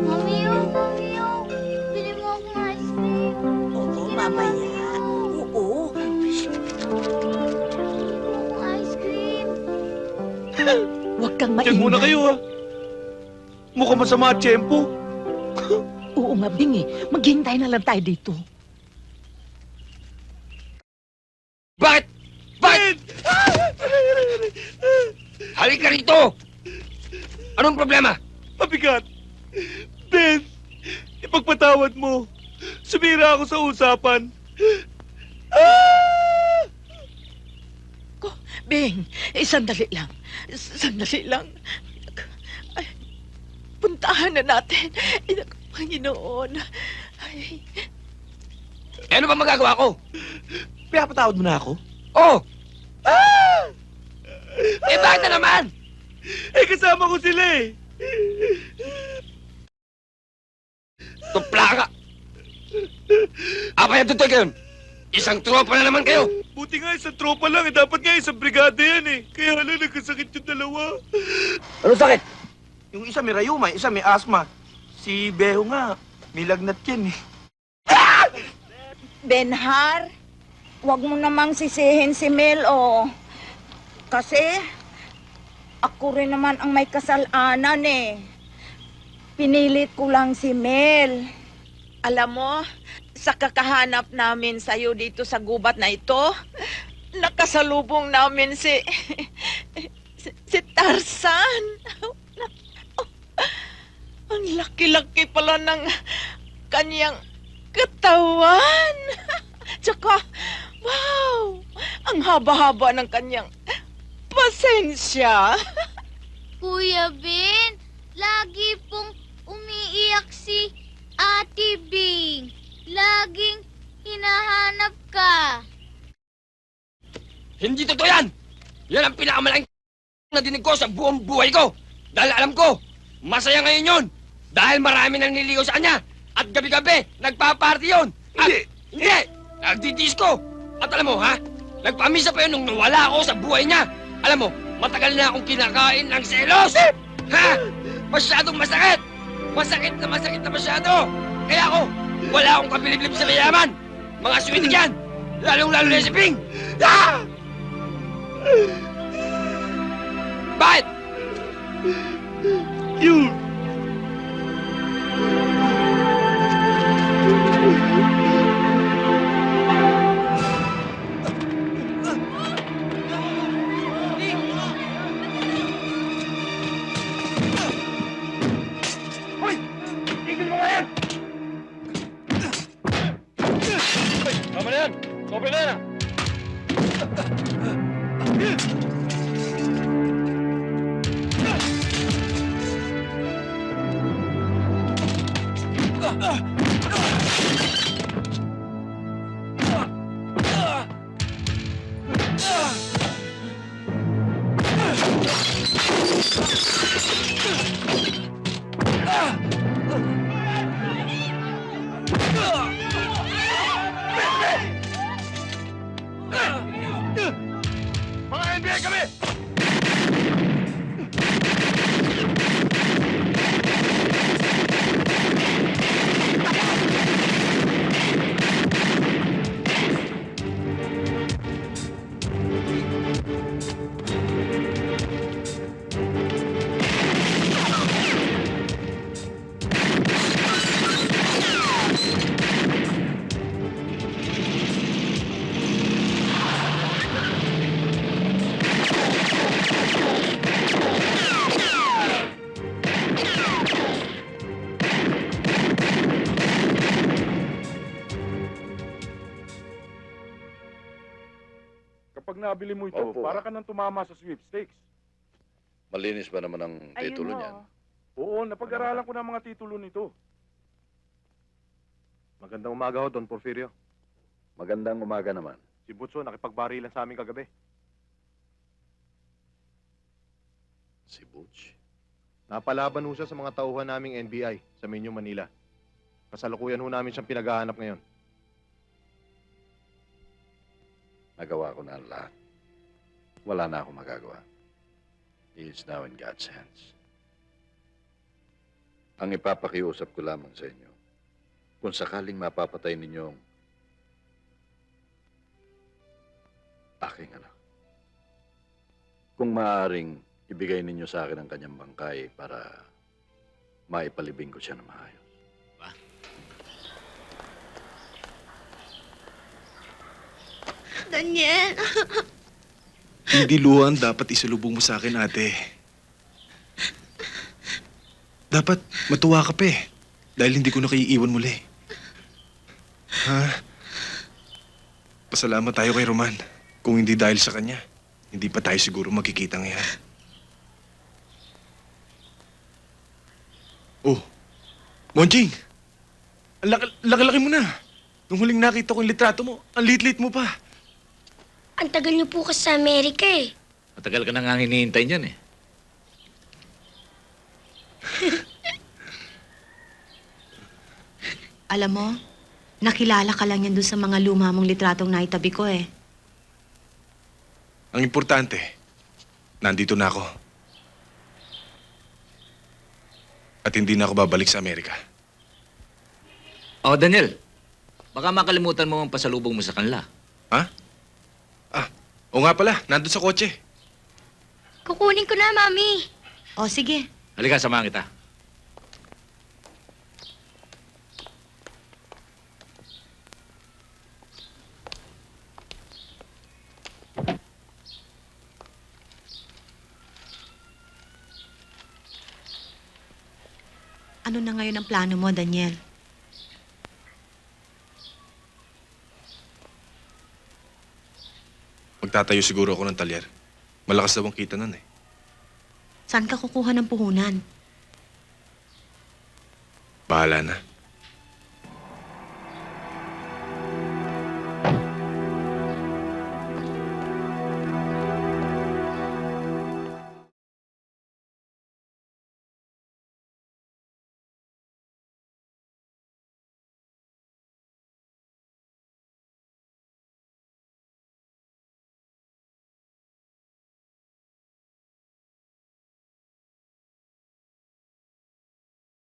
Mamiyo, bili mo akong ice cream. Oo, mamaya. Oo. Ice cream. Huwag kang Diyan muna maingay. kayo, ha? Mukhang masama at tiyempo. Oo nga, Bing eh. Maghintay na lang tayo dito. Bakit? Bakit? Halika rito! Anong problema? Mabigat. Ben, ipagpatawad mo. Sumira ako sa usapan. Bing, sandali lang. Sandali lang. Ay, puntahan na natin. Ay, naku, Panginoon. Ay, Eh, ano ba magagawa ko? Pinapatawad mo na ako? Oh! Eh, bakit na naman? Eh, kasama ko sila eh. Tupla ka! Apa yung tutoy kayo? Isang tropa na naman kayo! Buti nga isang tropa lang eh. Dapat nga isang brigada yan eh. Kaya lang nagkasakit yung dalawa. Ano sakit? Yung isa may rayuma, isa may asma. Si Beho nga, may lagnat yan eh. Benhar, wag mo namang sisihin si Mel, oh. Kasi, ako rin naman ang may kasalanan eh. Pinilit ko lang si Mel. Alam mo, sa kakahanap namin sa'yo dito sa gubat na ito, nakasalubong namin si Tarzan. Ang laki-laki pala ng kanyang katawan. Tsaka, wow! Ang haba-haba ng kanyang pasensya. Kuya Ben, lagi pong umiiyak si Ate Bing. Laging hinahanap ka. Hindi totoo yan! Yan ang pinakamalaking na dinig ko sa buong buhay ko! Dahil alam ko, masaya ngayon yun! Dahil marami nang niligaw sa kanya! At gabi-gabi, nagpa-party yun! At, hindi! Nagdi-disco! At alam mo, ha? Nagpamisa pa yun nung nawala ako sa buhay niya! Alam mo, matagal na akong kinakain ng selos! Ha? Masyadong masakit! Masakit na masyado! Kaya ako, wala akong kabilib-lib sa mayaman! Mga switig yan! Lalong-lalo na si Ping! Ah! Bakit? Yun. Hoy! Tigil mo nga yan! Tama na yan. Sobrang na yan. Mga NBA kami! Kapag nabili mo ito, Opo. para ka nang tumama sa sweepstakes. Malinis ba naman ang titulo niyan? Oo, napag-aralan ko na ang mga titulo nito. Magandang umaga ho, Don Porfirio. Magandang umaga naman. Si Butso nakipagbarilan sa amin kagabi. Si Butch. Napalaban ho siya sa mga tauhan naming NBI sa Minyo, Manila. Kasalukuyan ho namin siyang pinaghahanap ngayon. Nagawa ko na ang lahat. Wala na akong magagawa. He is now in God's hands. Ang ipapakiusap ko lamang sa inyo, kung sakaling mapapatay ninyong aking anak, kung maaaring ibigay ninyo sa akin ang kanyang bangkay para maipalibing ko siya na maayos. Daniel. Hindi luhan dapat isalubong mo sa akin, ate. Dapat matuwa ka pa eh. Dahil hindi ko na kayo iiwan muli. Ha? Pasalamat tayo kay Roman. Kung hindi dahil sa kanya, hindi pa tayo siguro magkikita ngayon. Oh, Monjing! Ang laki-laki mo na. Nung huling nakita ko yung litrato mo, ang lit-lit mo pa. Ang tagal niyo po kasi sa Amerika eh. Matagal ka na nga hinihintay niyan eh. Alam mo, nakilala ka lang yan dun sa mga luma mong litratong naitabi ko eh. Ang importante, nandito na ako. At hindi na ako babalik sa Amerika. Oh, Daniel. Baka makalimutan mo ang pasalubong mo sa kanila. Ha? O nga pala, nandun sa kotse. Kukunin ko na, Mami. O sige, Halika, samahan kita. ano na ngayon ang plano mo, Daniel? Magtatayo siguro ako ng talyer. Malakas daw ang kita nun eh. Saan ka kukuha ng puhunan? Bahala na.